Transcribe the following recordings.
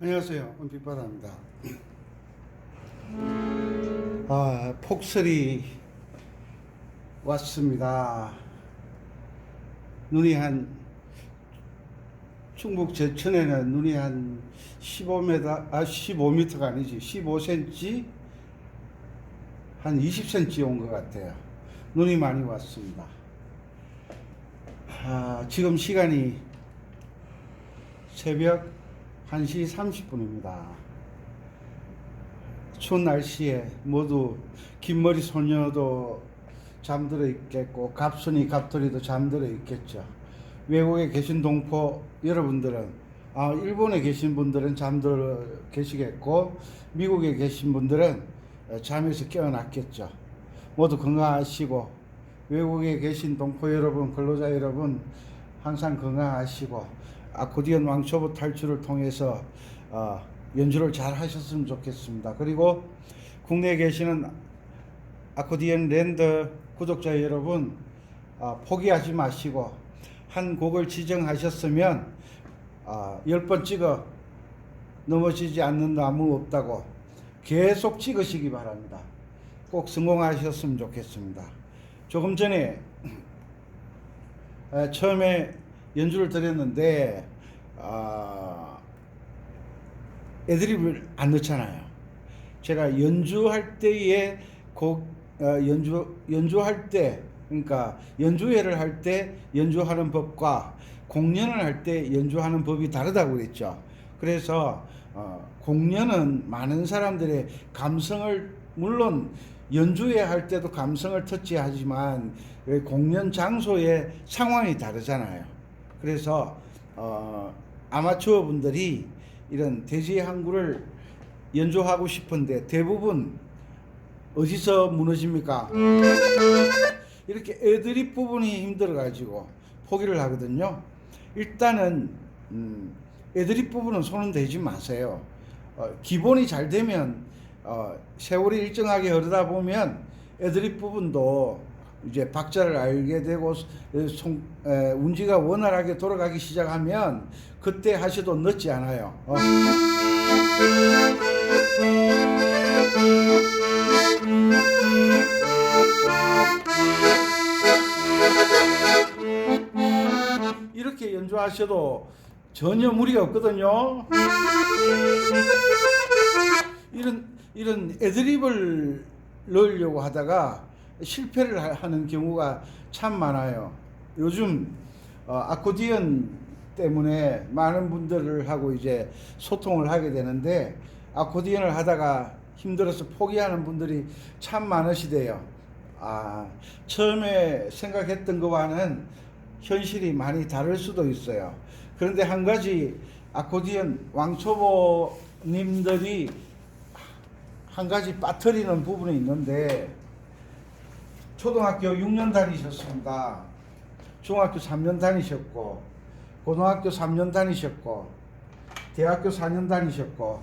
안녕하세요. 은빛바다입니다. 폭설이 왔습니다. 눈이 충북 제천에는 눈이 한 15m가 아니지, 15cm, 한 20cm 온 것 같아요. 눈이 많이 왔습니다. 지금 시간이 새벽 1시 30분입니다. 추운 날씨에 모두 긴머리 소녀도 잠들어 있겠고 갑순이 갑돌이도 잠들어 있겠죠. 외국에 계신 동포 여러분들은 일본에 계신 분들은 잠들어 계시겠고 미국에 계신 분들은 잠에서 깨어났겠죠. 모두 건강하시고 외국에 계신 동포 여러분, 근로자 여러분 항상 건강하시고 아코디언 왕초보 탈출을 통해서 연주를 잘 하셨으면 좋겠습니다. 그리고 국내에 계시는 아코디언 랜드 구독자 여러분, 포기하지 마시고 한 곡을 지정하셨으면 10번 찍어 넘어지지 않는 나무 없다고 계속 찍으시기 바랍니다. 꼭 성공하셨으면 좋겠습니다. 조금 전에 처음에 연주를 드렸는데 애드립을 안 넣잖아요. 제가 연주할 때의 연주할 때, 그러니까 연주회를 할 때 연주하는 법과 공연을 할 때 연주하는 법이 다르다고 그랬죠. 그래서 공연은 많은 사람들의 감성을, 물론 연주회 할 때도 감성을 터치하지만 공연 장소의 상황이 다르잖아요. 그래서 아마추어 분들이 이런 대지의 항구를 연주하고 싶은데 대부분 어디서 무너집니까? 이렇게 애드립 부분이 힘들어 가지고 포기를 하거든요. 일단은 애드립 부분은 손은 대지 마세요. 기본이 잘 되면 세월이 일정하게 흐르다 보면 애드립 부분도 이제 박자를 알게 되고 운지가 원활하게 돌아가기 시작하면 그때 하셔도 늦지 않아요. 이렇게 연주하셔도 전혀 무리가 없거든요. 이런 애드립을 넣으려고 하다가 실패를 하는 경우가 참 많아요. 요즘 아코디언 때문에 많은 분들하고 이제 소통을 하게 되는데 아코디언을 하다가 힘들어서 포기하는 분들이 참 많으시대요. 처음에 생각했던 것과는 현실이 많이 다를 수도 있어요. 그런데 한 가지 아코디언 왕초보님들이 한 가지 빠뜨리는 부분이 있는데, 초등학교 6년 다니셨습니다. 중학교 3년 다니셨고 고등학교 3년 다니셨고 대학교 4년 다니셨고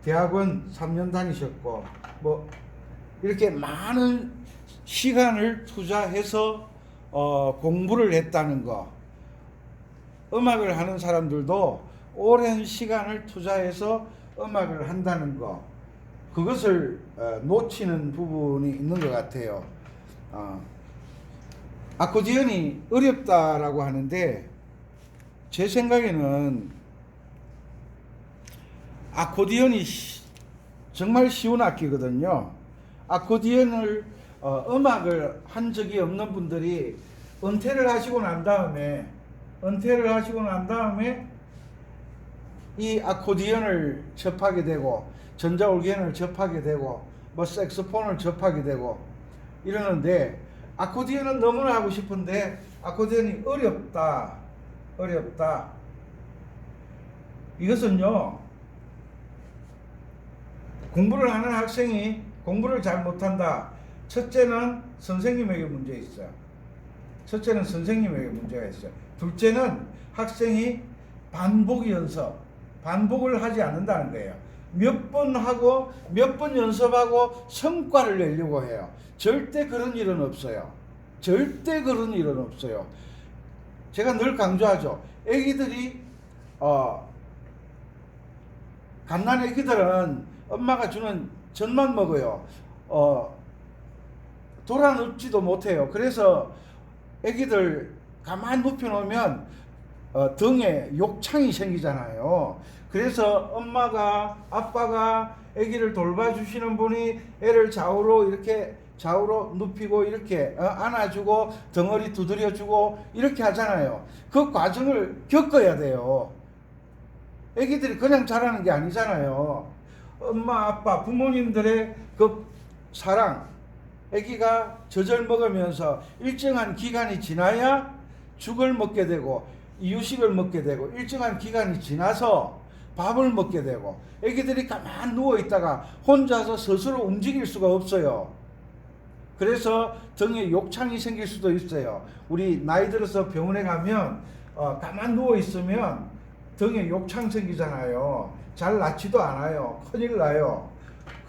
대학원 3년 다니셨고 뭐 이렇게 많은 시간을 투자해서 공부를 했다는 거. 음악을 하는 사람들도 오랜 시간을 투자해서 음악을 한다는 거, 그것을 놓치는 부분이 있는 것 같아요. 아코디언이 어렵다라고 하는데 제 생각에는 아코디언이 정말 쉬운 악기거든요. 아코디언을 음악을 한 적이 없는 분들이 은퇴를 하시고 난 다음에 이 아코디언을 접하게 되고 전자올게논을 접하게 되고 뭐 색소폰을 접하게 되고 이러는데, 아코디언은 너무나 하고 싶은데 아코디언이 어렵다. 이것은요, 공부를 하는 학생이 공부를 잘 못한다. 첫째는 선생님에게 문제 있어요. 문제가 있어요. 둘째는 학생이 반복을 하지 않는다는 거예요. 몇 번 하고 몇 번 연습하고 성과를 내려고 해요. 절대 그런 일은 없어요. 제가 늘 강조하죠. 애기들이 갓난 애기들은 엄마가 주는 젖만 먹어요. 돌아 눕지도 못해요. 그래서 애기들 가만 눕혀놓으면 등에 욕창이 생기잖아요. 그래서 엄마가, 아빠가 애기를 돌봐주시는 분이 애를 좌우로 눕히고 이렇게 안아주고 덩어리 두드려주고 이렇게 하잖아요. 그 과정을 겪어야 돼요. 애기들이 그냥 자라는 게 아니잖아요. 엄마, 아빠, 부모님들의 그 사랑, 애기가 젖을 먹으면서 일정한 기간이 지나야 죽을 먹게 되고 이유식을 먹게 되고, 일정한 기간이 지나서 밥을 먹게 되고, 애기들이 가만 누워 있다가 혼자서 스스로 움직일 수가 없어요. 그래서 등에 욕창이 생길 수도 있어요. 우리 나이 들어서 병원에 가면 가만 누워 있으면 등에 욕창 생기잖아요. 잘 낫지도 않아요. 큰일 나요.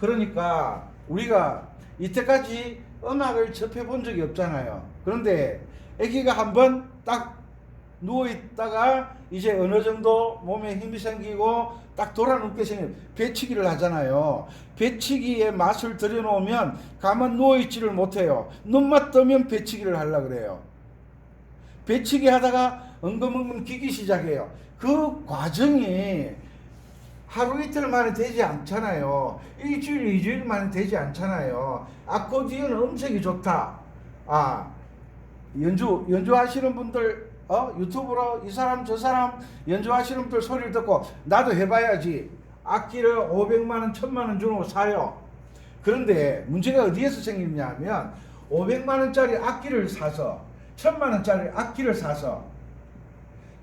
그러니까 우리가 이때까지 음악을 접해본 적이 없잖아요. 그런데 아기가 한번 딱 누워있다가 이제 어느 정도 몸에 힘이 생기고 딱 돌아 눕게 생기면 배치기를 하잖아요. 배치기의 맛을 들여놓으면 가만 누워있지를 못해요. 눈만 뜨면 배치기를 하려고 그래요. 배치기 하다가 엉금엉금 기기 시작해요. 그 과정이 하루 이틀 만에 되지 않잖아요. 일주일, 이주일 만에 되지 않잖아요. 아코디언 음색이 좋다. 연주하시는 분들, 유튜브로 이 사람 저 사람 연주하시는 분들 소리를 듣고 나도 해봐야지. 악기를 500만원, 1000만원 주고 사요. 그런데 문제가 어디에서 생기냐 하면 500만원짜리 악기를 사서 1000만원짜리 악기를 사서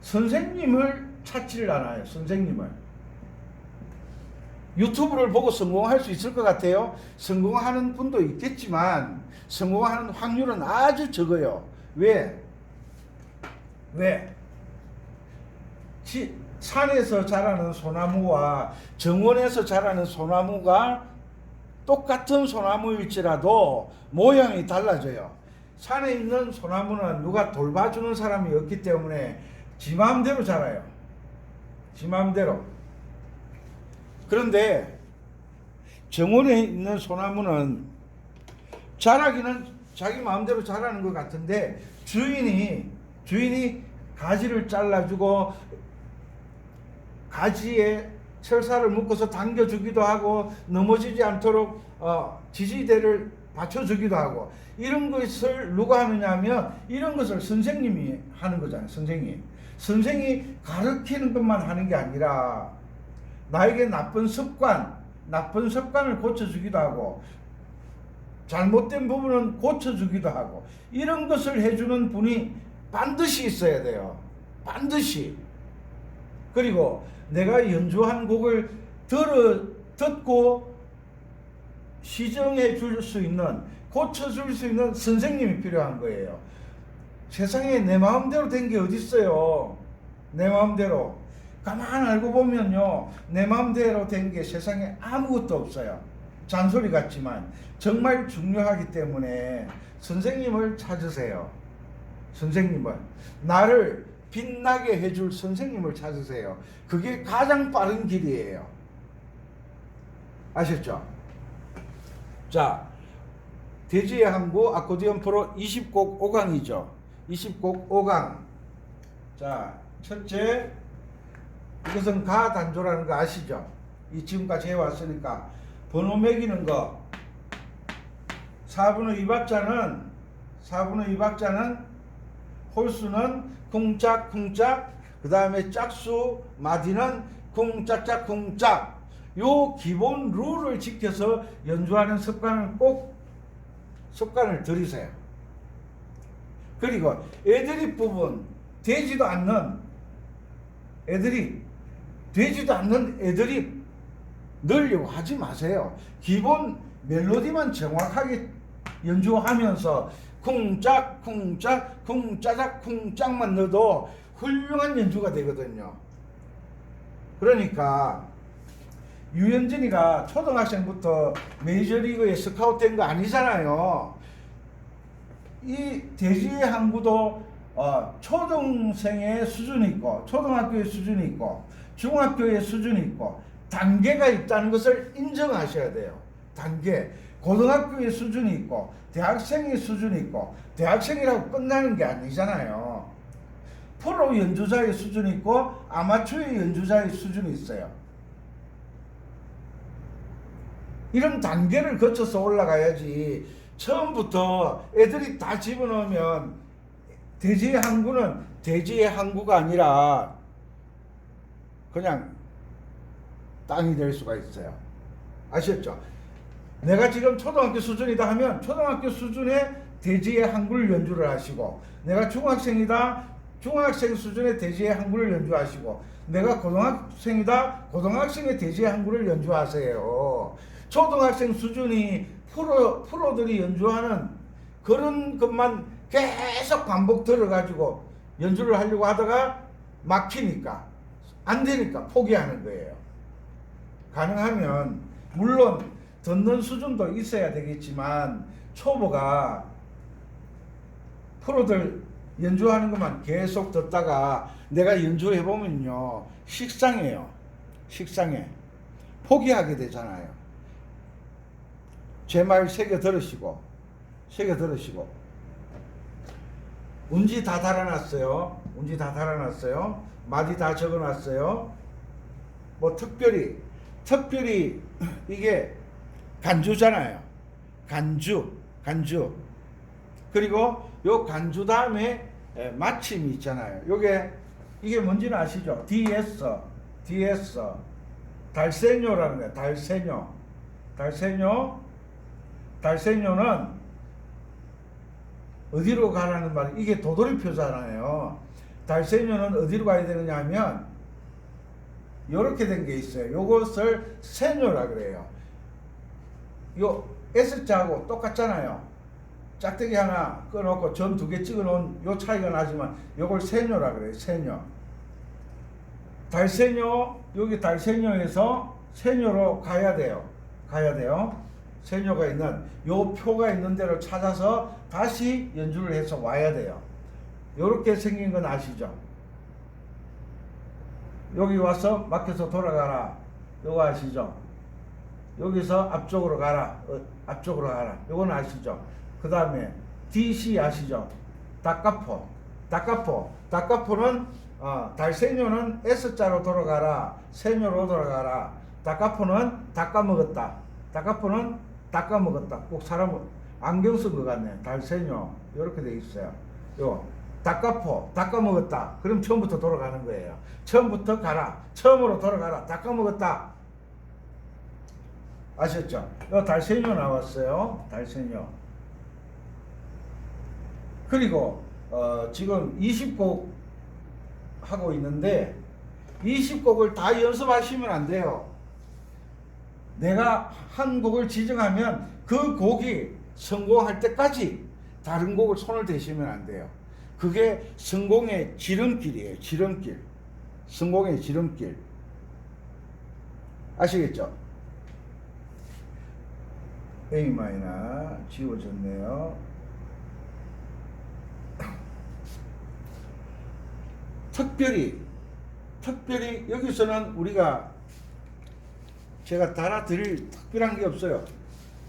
선생님을 찾지를 않아요. 선생님을. 유튜브를 보고 성공할 수 있을 것 같아요? 성공하는 분도 있겠지만 성공하는 확률은 아주 적어요. 왜? 산에서 자라는 소나무와 정원에서 자라는 소나무가 똑같은 소나무일지라도 모양이 달라져요. 산에 있는 소나무는 누가 돌봐주는 사람이 없기 때문에 지 마음대로 자라요. 지 마음대로. 그런데 정원에 있는 소나무는 자라기는 자기 마음대로 자라는 것 같은데 주인이 가지를 잘라주고 가지에 철사를 묶어서 당겨주기도 하고 넘어지지 않도록 지지대를 받쳐주기도 하고, 이런 것을 누가 하느냐 하면 이런 것을 선생님이 하는 거잖아요. 선생이 가르치는 것만 하는 게 아니라 나에게 나쁜 습관을 고쳐주기도 하고 잘못된 부분은 고쳐주기도 하고, 이런 것을 해주는 분이 반드시 있어야 돼요. 반드시. 그리고 내가 연주한 곡을 듣고 시정해 줄 수 있는, 고쳐줄 수 있는 선생님이 필요한 거예요. 세상에 내 마음대로 된 게 어디 있어요. 내 마음대로. 가만 알고 보면요, 내 마음대로 된 게 세상에 아무것도 없어요. 잔소리 같지만 정말 중요하기 때문에 선생님을 찾으세요. 선생님을, 나를 빛나게 해줄 선생님을 찾으세요. 그게 가장 빠른 길이에요. 아셨죠? 자, 대지의 항구 아코디언 프로 20곡 5강이죠. 20곡 5강. 자, 첫째, 이것은 가 단조라는 거 아시죠? 이 지금까지 해왔으니까 번호 매기는 거 4분의 2 박자는 홀수는 쿵짝 그 다음에 짝수 마디는 쿵짝짝 요 기본 룰을 지켜서 연주하는 습관을 들이세요. 그리고 애드립 부분 되지도 않는 애드립 넣으려고 하지 마세요. 기본 멜로디만 정확하게 연주하면서 쿵짝만 넣어도 훌륭한 연주가 되거든요. 그러니까 유현진이가 초등학생부터 메이저리그에 스카우트된 거 아니잖아요. 이 대지의 항구도 초등생의 수준이 있고 초등학교의 수준이 있고 중학교의 수준이 있고 단계가 있다는 것을 인정하셔야 돼요. 단계. 고등학교의 수준이 있고 대학생의 수준이 있고 대학생이라고 끝나는 게 아니잖아요. 프로 연주자의 수준이 있고 아마추어 연주자의 수준이 있어요. 이런 단계를 거쳐서 올라가야지 처음부터 애들이 다 집어넣으면 대지의 항구는 대지의 항구가 아니라 그냥 땅이 될 수가 있어요. 아셨죠? 내가 지금 초등학교 수준이다 하면 초등학교 수준의 대지의 항구를 연주를 하시고, 내가 중학생이다 중학생 수준의 대지의 항구를 연주하시고, 내가 고등학생이다 고등학생의 대지의 항구를 연주하세요. 초등학생 수준이 프로들이 연주하는 그런 것만 계속 반복 들어가지고 연주를 하려고 하다가 막히니까 안 되니까 포기하는 거예요. 가능하면 물론 듣는 수준도 있어야 되겠지만 초보가 프로들 연주하는 것만 계속 듣다가 내가 연주해보면요 식상해요. 식상해. 포기하게 되잖아요. 제 말 새겨 들으시고 운지 다 달아놨어요. 마디 다 적어놨어요. 뭐 특별히 이게 간주잖아요. 간주. 그리고 요 간주 다음에 마침이 있잖아요. 이게 뭔지는 아시죠? DS 달세뇨라는 거예요. 달세뇨는 어디로 가라는 말이, 이게 도돌이표잖아요. 달세뇨는 어디로 가야 되느냐 하면 요렇게 된 게 있어요. 요것을 세뇨라 그래요. 요 S자하고 똑같잖아요. 짝대기 하나 꺼놓고 점 2개 찍어놓은 요 차이가 나지만 요걸 세뇨라 그래요. 세뇨. 달세뇨, 여기 달세뇨에서 세뇨로 가야 돼요. 세뇨가 있는 요 표가 있는 데로 찾아서 다시 연주를 해서 와야 돼요. 요렇게 생긴 건 아시죠? 여기 와서 막혀서 돌아가라. 요거 아시죠? 여기서 앞쪽으로 가라. 요건 아시죠? 그 다음에 DC 아시죠? 다카포는 달세뇨는 S자로 돌아가라. 세뇨로 돌아가라. 다카포는 닦아먹었다. 꼭 사람 안경 쓴 것 같네. 달세뇨 이렇게 돼 있어요. 요 닦아먹었다. 그럼 처음부터 돌아가는 거예요. 처음부터 가라. 처음으로 돌아가라. 닦아먹었다. 아셨죠? 요 달세뇨 나왔어요. 달세뇨. 그리고 지금 20곡 하고 있는데 20곡을 다 연습하시면 안 돼요. 내가 한 곡을 지정하면 그 곡이 성공할 때까지 다른 곡을 손을 대시면 안 돼요. 그게 성공의 지름길이에요. 성공의 지름길. 아시겠죠? A 마이너 지워졌네요. 특별히 여기서는 제가 달아드릴 특별한 게 없어요.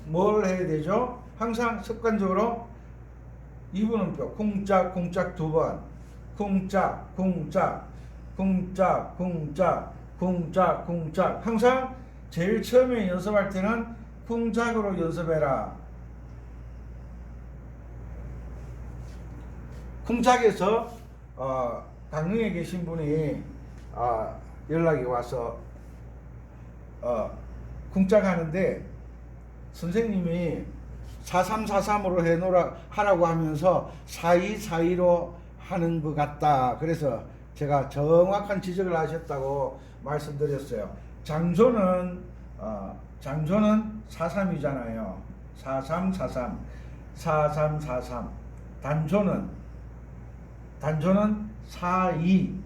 뭘 해야 되죠? 항상 습관적으로 2분음표 쿵짝 2번, 쿵짝 항상 제일 처음에 연습할 때는 쿵짝으로 연습해라. 쿵짝에서 강릉에 계신 분이 연락이 와서 쿵짝 하는데 선생님이 4343으로 하라고 하면서 4242로 하는 것 같다. 그래서 제가 정확한 지적을 하셨다고 말씀드렸어요. 장조는 43이잖아요. 4343, 4343. 단조는 42,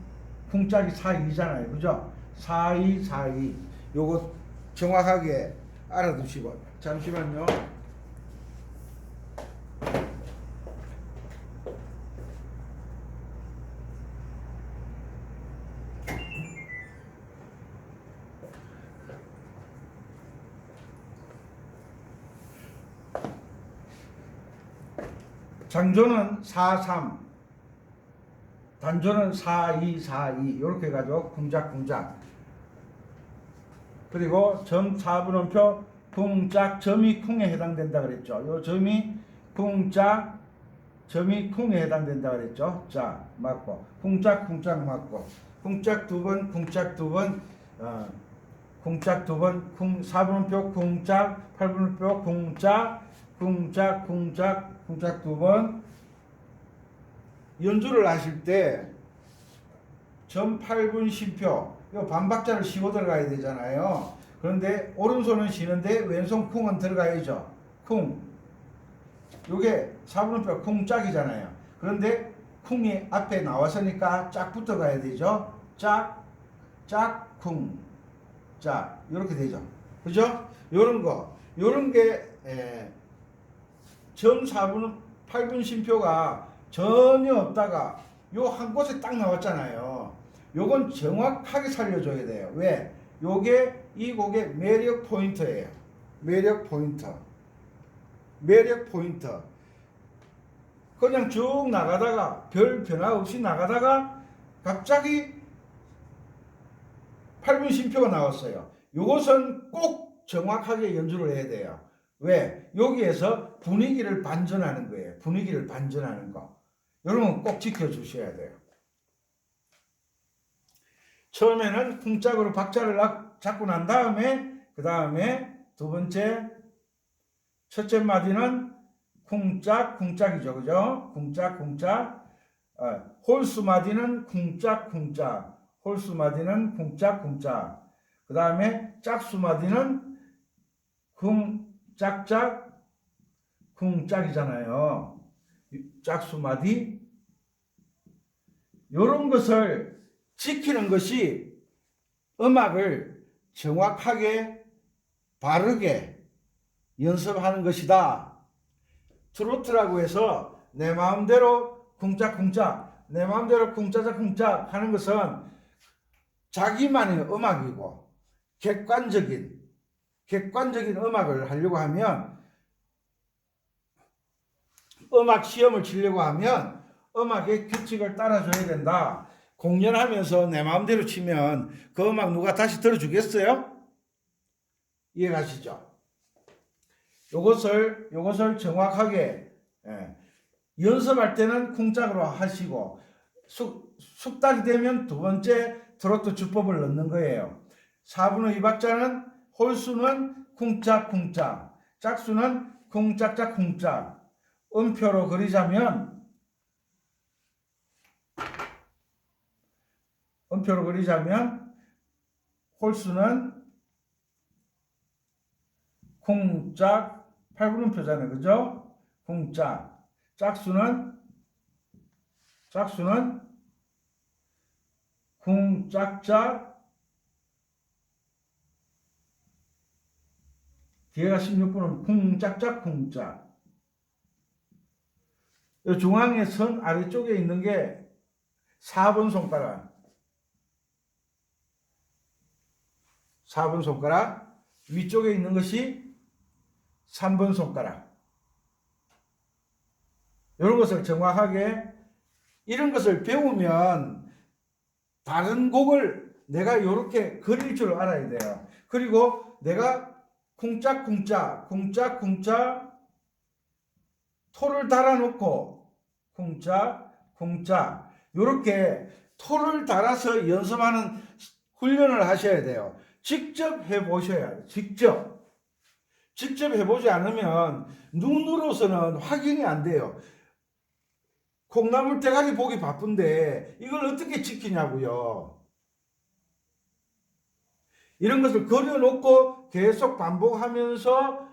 쿵짝이 42잖아요. 그죠? 4242. 요거 정확하게 알아두시고. 잠시만요. 장조는 43, 단조는 4242 이렇게 해가지고 쿵짝쿵짝. 그리고 점 4분음표 쿵짝 점이 쿵에 해당된다 그랬죠. 요 점이 쿵짝 점이 쿵에 해당된다 그랬죠. 자, 맞고 쿵짝쿵짝 맞고 쿵짝 두 번, 쿵짝 두 번, 쿵짝 두 번, 4분음표 쿵짝, 8분음표 쿵짝, 쿵짝 두 번. 연주를 하실 때 점 8분 쉼표 요 반박자를 쉬고 들어가야 되잖아요. 그런데 오른손은 쉬는데 왼손 쿵은 들어가야죠. 쿵. 요게 4분음표 쿵짝이잖아요. 그런데 쿵이 앞에 나왔으니까 짝 붙어가야 되죠. 짝, 쿵. 짝. 요렇게 되죠. 그죠? 요런 거. 요런 게 점 4분 8분 쉼표가 전혀 없다가 요 한 곳에 딱 나왔잖아요. 요건 정확하게 살려줘야 돼요. 왜? 요게 이 곡의 매력 포인트예요. 매력 포인트. 그냥 쭉 나가다가 별 변화 없이 나가다가 갑자기 8분 쉼표가 나왔어요. 요것은 꼭 정확하게 연주를 해야 돼요. 왜? 여기에서 분위기를 반전하는 거예요. 분위기를 반전하는 거. 여러분 꼭 지켜주셔야 돼요. 처음에는 쿵짝으로 박자를 잡고 난 다음에 그 다음에 두 번째 첫째 마디는 쿵짝이죠. 그죠? 쿵짝. 홀수 마디는 쿵짝. 홀수 마디는 쿵짝. 그 다음에 짝수 마디는 쿵짝이잖아요. 짝수 마디. 요런 것을 지키는 것이 음악을 정확하게 바르게 연습하는 것이다. 트로트라고 해서 내 마음대로 쿵짝쿵짝, 내 마음대로 쿵짜자쿵짝 하는 것은 자기만의 음악이고 객관적인 음악을 하려고 하면, 음악 시험을 치려고 하면 음악의 규칙을 따라줘야 된다. 공연하면서 내 마음대로 치면 그 음악 누가 다시 들어주겠어요? 이해가시죠? 요것을 정확하게 연습할 때는 쿵짝으로 하시고 숙달이 되면 두 번째 트로트 주법을 넣는 거예요. 4분의 2박자는 홀수는 쿵짝쿵짝, 짝수는 쿵짝짝쿵짝. 음표로 그리자면 홀수는 쿵짝 8분음표잖아요. 그죠? 쿵짝. 짝수는 쿵짝짝. 뒤에가 16분은 쿵짝짝. 이 중앙의 선 아래쪽에 있는 게 4번 손가락. 4번 손가락. 위쪽에 있는 것이 3번 손가락. 이런 것을 정확하게, 이런 것을 배우면 다른 곡을 내가 이렇게 그릴 줄 알아야 돼요. 그리고 내가 쿵짝쿵짝 토를 달아놓고 쿵짝 쿵짝 이렇게 토를 달아서 연습하는 훈련을 하셔야 돼요. 직접 해보셔야 돼요. 직접 해보지 않으면 눈으로서는 확인이 안 돼요. 콩나물 대가리 보기 바쁜데 이걸 어떻게 지키냐고요. 이런 것을 그려놓고 계속 반복하면서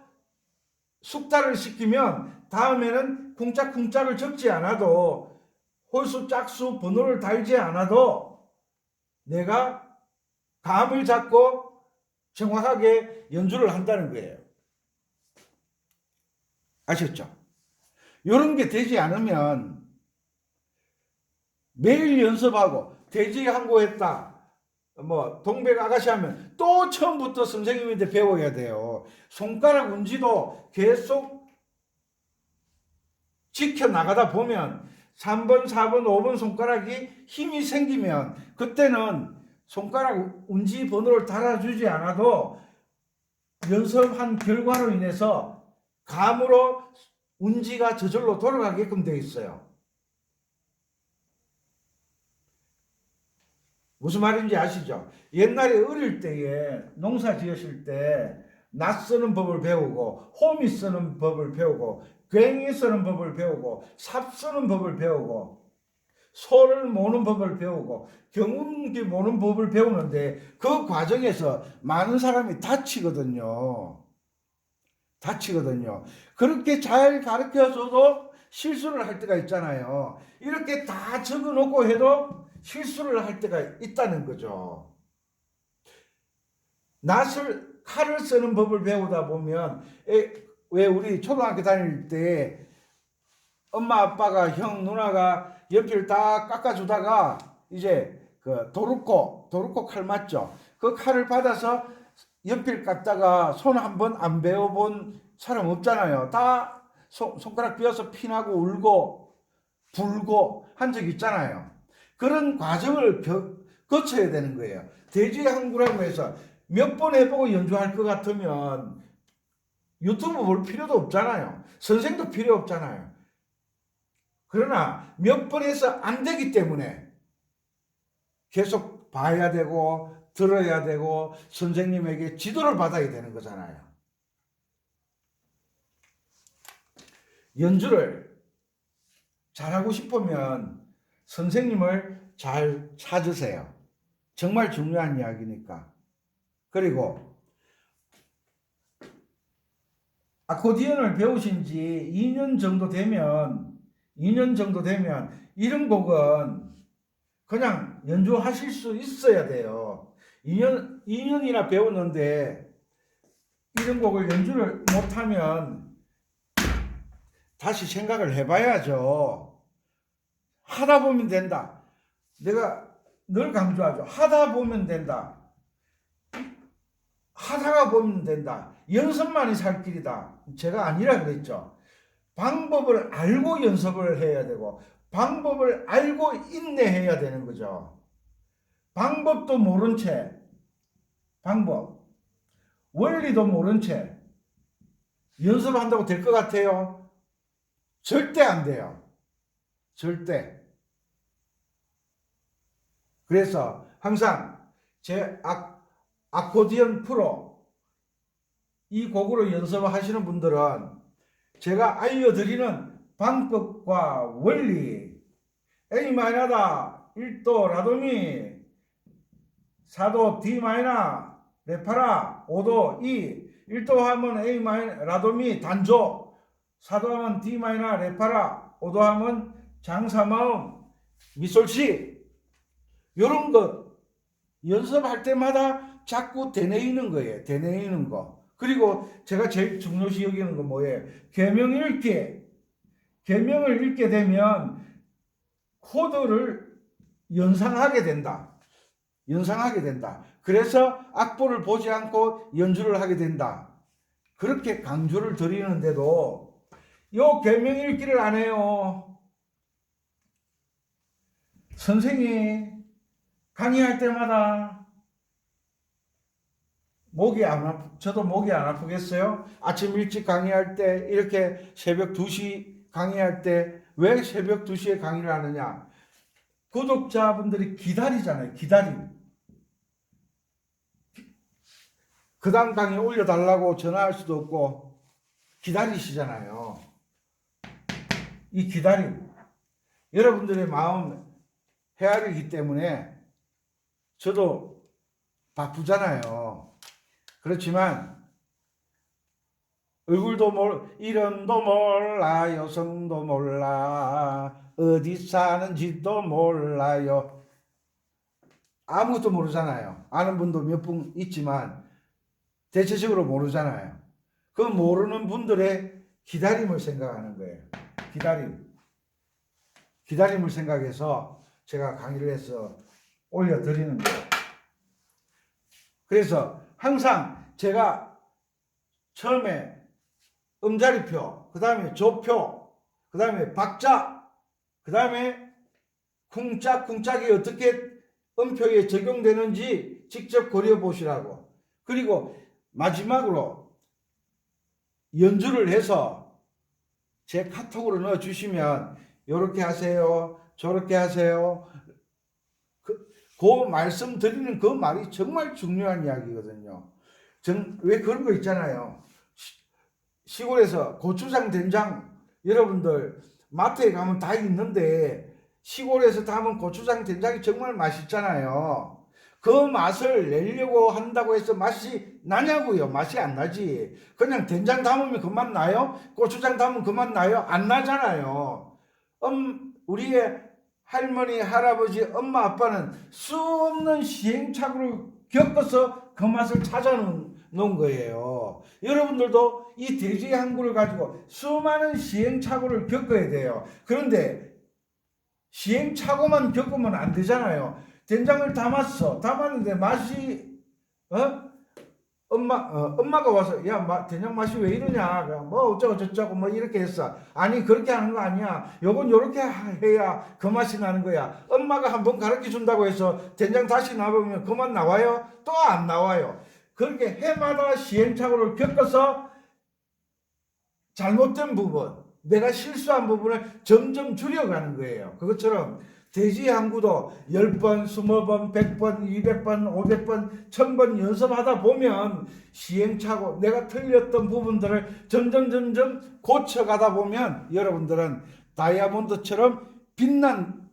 숙달을 시키면 다음에는 쿵짝쿵짝을 적지 않아도 홀수 짝수 번호를 달지 않아도 내가 감을 잡고 정확하게 연주를 한다는 거예요. 아셨죠? 이런 게 되지 않으면 매일 연습하고 돼지항고했다. 뭐 동백 아가씨 하면 또 처음부터 선생님한테 배워야 돼요. 손가락 운지도 계속 지켜나가다 보면 3번, 4번, 5번 손가락이 힘이 생기면 그때는 손가락 운지 번호를 달아주지 않아도 연습한 결과로 인해서 감으로 운지가 저절로 돌아가게끔 되어 있어요. 무슨 말인지 아시죠? 옛날에 어릴 때에 농사 지으실 때 낫 쓰는 법을 배우고 호미 쓰는 법을 배우고 괭이 쓰는 법을 배우고 삽 쓰는 법을 배우고 소를 모는 법을 배우고 경운기 모는 법을 배우는데 그 과정에서 많은 사람이 다치거든요. 그렇게 잘 가르쳐줘도 실수를 할 때가 있잖아요. 이렇게 다 적어놓고 해도 실수를 할 때가 있다는 거죠. 칼을 쓰는 법을 배우다 보면 왜 우리 초등학교 다닐 때 엄마 아빠가 형 누나가 연필 다 깎아주다가 이제 그 도르코 칼 맞죠? 그 칼을 받아서 연필 깎다가 손 한번 안 베어본 사람 없잖아요. 다 손가락 비어서 피나고 울고 불고 한 적 있잖아요. 그런 과정을 거쳐야 되는 거예요. 돼지항구라고 해서 몇 번 해보고 연주할 것 같으면 유튜브 볼 필요도 없잖아요. 선생도 필요 없잖아요. 그러나 몇 번 해서 안 되기 때문에 계속 봐야 되고 들어야 되고 선생님에게 지도를 받아야 되는 거잖아요. 연주를 잘하고 싶으면 선생님을 잘 찾으세요. 정말 중요한 이야기니까. 그리고 아코디언을 배우신 지 2년 정도 되면 이런 곡은 그냥 연주하실 수 있어야 돼요. 2년이나 배웠는데 이런 곡을 연주를 못하면 다시 생각을 해봐야죠. 하다 보면 된다. 내가 늘 강조하죠. 하다 보면 된다. 하다가 보면 된다. 연습만이 살 길이다. 제가 아니라 그랬죠. 방법을 알고 연습을 해야 되고 방법을 알고 인내해야 되는 거죠. 방법도 모른 채 원리도 모른 채 연습한다고 될 것 같아요? 절대 안 돼요. 절대. 그래서 항상 제 아코디언 프로 이 곡으로 연습하시는 분들은 제가 알려드리는 방법과 원리 A 마이너다 1도 라도미 4도 D 마이너 레파라 5도 E 1도 하면 A 마이너 라도미 단조 4도 하면 D 마이너 레파라 5도 하면 장사마음 미솔시 이런 것 연습할 때마다 자꾸 되뇌이는 거예요. 되뇌이는 거. 그리고 제가 제일 중요시 여기는 건 뭐예요? 계명 읽기. 계명을 읽게 되면 코드를 연상하게 된다. 그래서 악보를 보지 않고 연주를 하게 된다. 그렇게 강조를 드리는데도 요 계명 읽기를 안 해요. 선생이 강의할 때마다 저도 목이 안 아프겠어요? 아침 일찍 강의할 때 이렇게 새벽 2시 강의할 때 왜 새벽 2시에 강의를 하느냐? 구독자분들이 기다리잖아요. 기다림. 그 다음 강의 올려달라고 전화할 수도 없고 기다리시잖아요. 이 기다림. 여러분들의 마음 헤아리기 때문에 저도 바쁘잖아요. 그렇지만 얼굴도 이름도 몰라요. 성도 몰라. 어디 사는지도 몰라요. 아무것도 모르잖아요. 아는 분도 몇 분 있지만 대체적으로 모르잖아요. 그 모르는 분들의 기다림을 생각하는 거예요. 기다림을 생각해서 제가 강의를 해서 올려드리는 거예요. 그래서 항상 제가 처음에 음자리표, 그 다음에 조표, 그 다음에 박자, 그 다음에 쿵짝이 어떻게 음표에 적용되는지 직접 그려보시라고. 그리고 마지막으로 연주를 해서 제 카톡으로 넣어주시면 이렇게 하세요, 저렇게 하세요. 그 말씀 드리는 그 말이 정말 중요한 이야기거든요. 왜 그런 거 있잖아요. 시골에서 고추장, 된장, 여러분들 마트에 가면 다 있는데 시골에서 담은 고추장, 된장이 정말 맛있잖아요. 그 맛을 내려고 한다고 해서 맛이 나냐고요? 맛이 안 나지. 그냥 된장 담으면 그 맛 나요? 고추장 담으면 그 맛 나요? 안 나잖아요. 우리의 할머니, 할아버지, 엄마, 아빠는 수없는 시행착오를 겪어서 그 맛을 찾아놓은 거예요. 여러분들도 이 돼지 항구를 가지고 수많은 시행착오를 겪어야 돼요. 그런데 시행착오만 겪으면 안 되잖아요. 된장을 담았는데 맛이 엄마가 와서 된장 맛이 왜 이러냐, 뭐 어쩌고 저쩌고 뭐 이렇게 했어. 아니 그렇게 하는 거 아니야. 요건 요렇게 해야 그 맛이 나는 거야. 엄마가 한번 가르쳐 준다고 해서 된장 다시 나오면 그 맛 나와요? 또 안 나와요. 그렇게 해마다 시행착오를 겪어서 잘못된 부분, 내가 실수한 부분을 점점 줄여가는 거예요. 그것처럼 돼지 항구도 10번, 20번, 100번, 200번, 500번, 1000번 연습하다 보면 시행착오, 내가 틀렸던 부분들을 점점 고쳐가다 보면 여러분들은 다이아몬드처럼 빛난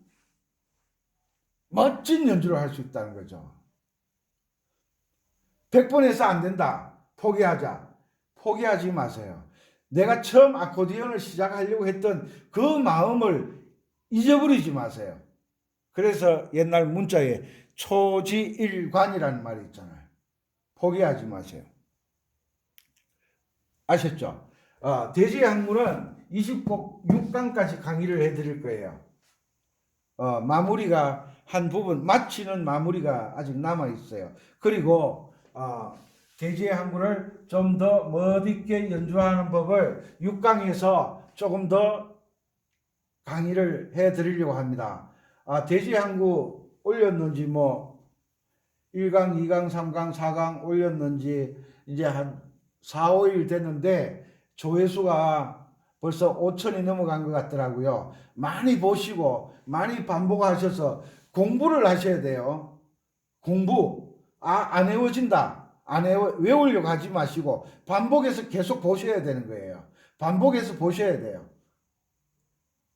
멋진 연주를 할 수 있다는 거죠. 100번 해서 안 된다. 포기하지 마세요. 내가 처음 아코디언을 시작하려고 했던 그 마음을 잊어버리지 마세요. 그래서 옛날 문자에 초지일관이라는 말이 있잖아요. 포기하지 마세요. 아셨죠? 돼지 항구는 20곡 6강까지 강의를 해드릴 거예요. 마무리가 한 부분, 마치는 마무리가 아직 남아있어요. 그리고 돼지의 항구를 좀 더 멋있게 연주하는 법을 6강에서 조금 더 강의를 해드리려고 합니다. 돼지 항구 올렸는지 1강, 2강, 3강, 4강 올렸는지 이제 한 4, 5일 됐는데 조회수가 벌써 5천이 넘어간 것 같더라고요. 많이 보시고 많이 반복하셔서 공부를 하셔야 돼요. 공부. 안 외워진다. 외우려고 하지 마시고 반복해서 계속 보셔야 되는 거예요. 반복해서 보셔야 돼요.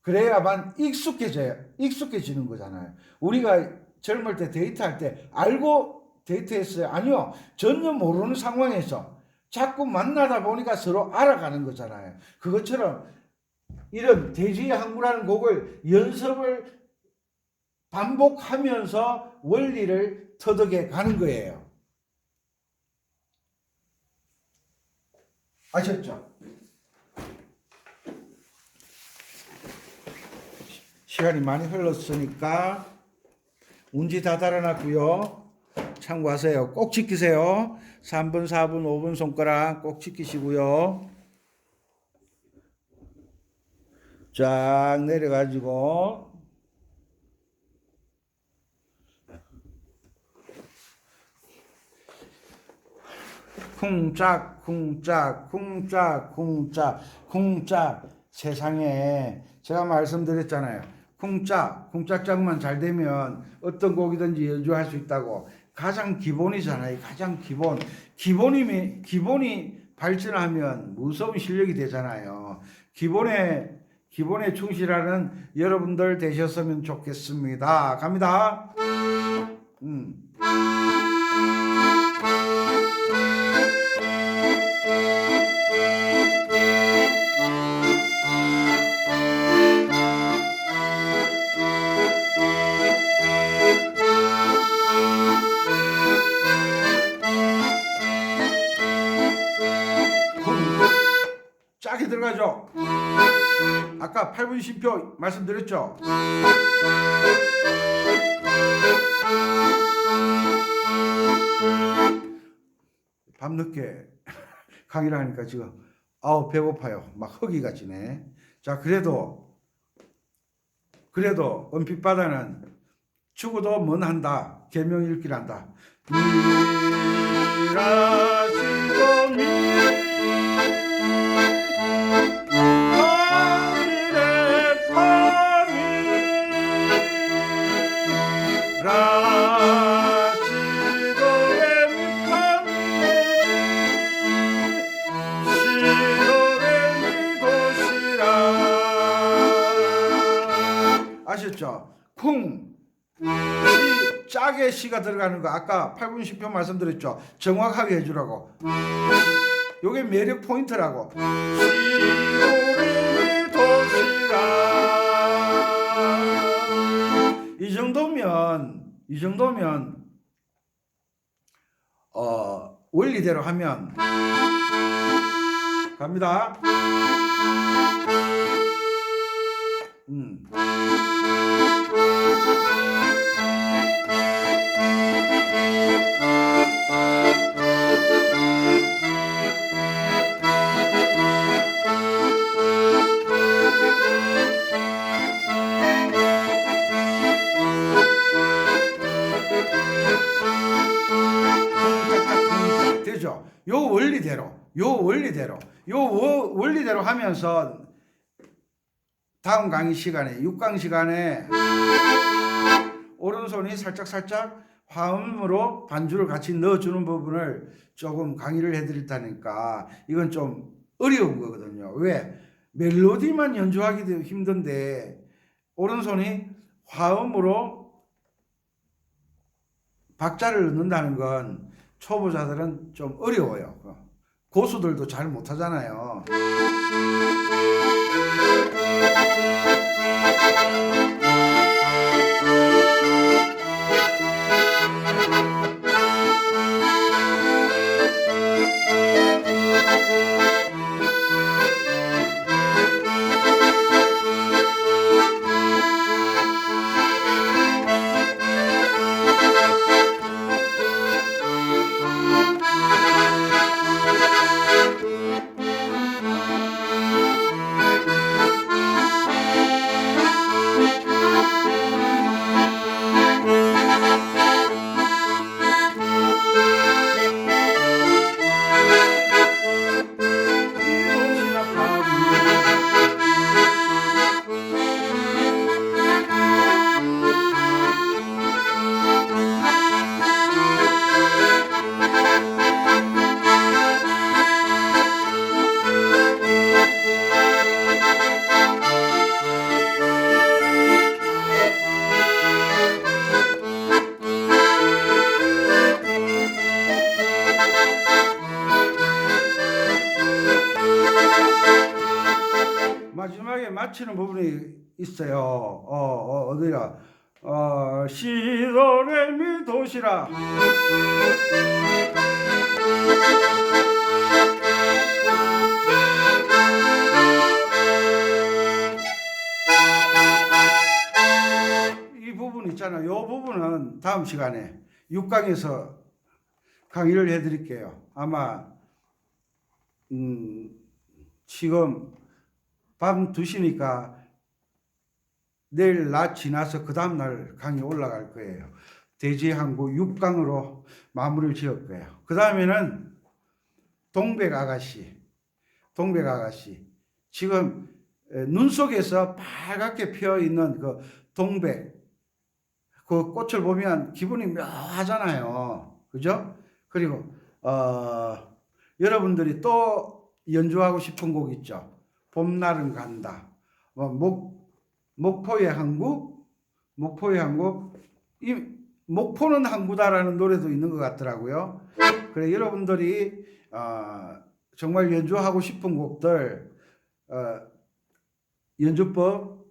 그래야만 익숙해지는 거잖아요. 우리가 젊을 때 데이트할 때 알고 데이트했어요? 아니요. 전혀 모르는 상황에서 자꾸 만나다 보니까 서로 알아가는 거잖아요. 그것처럼 이런 돼지의 항구라는 곡을 연습을 반복하면서 원리를 터득해 가는 거예요. 아셨죠? 시간이 많이 흘렀으니까 운지 다 달아놨고요. 참고하세요. 꼭 지키세요. 3번, 4번, 5번 손가락 꼭 지키시고요. 쫙 내려가지고 쿵짝 세상에 제가 말씀드렸잖아요. 쿵짝짝만 잘 되면 어떤 곡이든지 연주할 수 있다고. 가장 기본이잖아요. 가장 기본이 발전하면 무서운 실력이 되잖아요. 기본에 충실하는 여러분들 되셨으면 좋겠습니다. 갑니다. 짝이 들어가죠. 아까 8분 쉼표 말씀드렸죠. 밤늦게 강의를 하니까 지금 배고파요. 막 허기가 지네. 자, 그래도 은빛바다는 죽어도 먼한다. 계명 읽기를 한다. 미라시도 아셨죠? 짝에 시가 들어가는 거 아까 8분 10표 말씀드렸죠? 정확하게 해주라고. 요게 매력 포인트라고. 이 정도면 원리대로 하면 갑니다. 되죠? 요 원리대로 하면서 다음 강의 시간에 6강 시간에 오른손이 살짝 화음으로 반주를 같이 넣어주는 부분을 조금 강의를 해드릴 테니까 이건 좀 어려운 거거든요. 왜? 멜로디만 연주하기도 힘든데 오른손이 화음으로 박자를 넣는다는 건 초보자들은 좀 어려워요. 고수들도 잘 못하잖아요. 마지막에 맞히는 부분이 있어요. 어디라? 시도레미 도시라. 이 부분 있잖아요. 이 부분은 다음 시간에 6강에서 강의를 해드릴게요. 아마 지금 밤 2시니까 내일 낮 지나서 그 다음날 강의 올라갈 거예요. 대지항구 6강으로 마무리를 지을 거예요. 그 다음에는 동백아가씨. 지금 눈 속에서 빨갛게 피어 있는 그 동백, 그 꽃을 보면 기분이 묘하잖아요. 그죠? 그리고 여러분들이 또 연주하고 싶은 곡 있죠. 봄날은 간다. 목포의 항구, 목포의 항구. 이 목포는 항구다라는 노래도 있는 것 같더라고요. 그래 여러분들이 정말 연주하고 싶은 곡들 연주법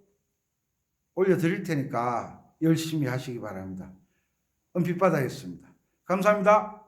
올려드릴 테니까 열심히 하시기 바랍니다. 은빛바다였습니다. 감사합니다.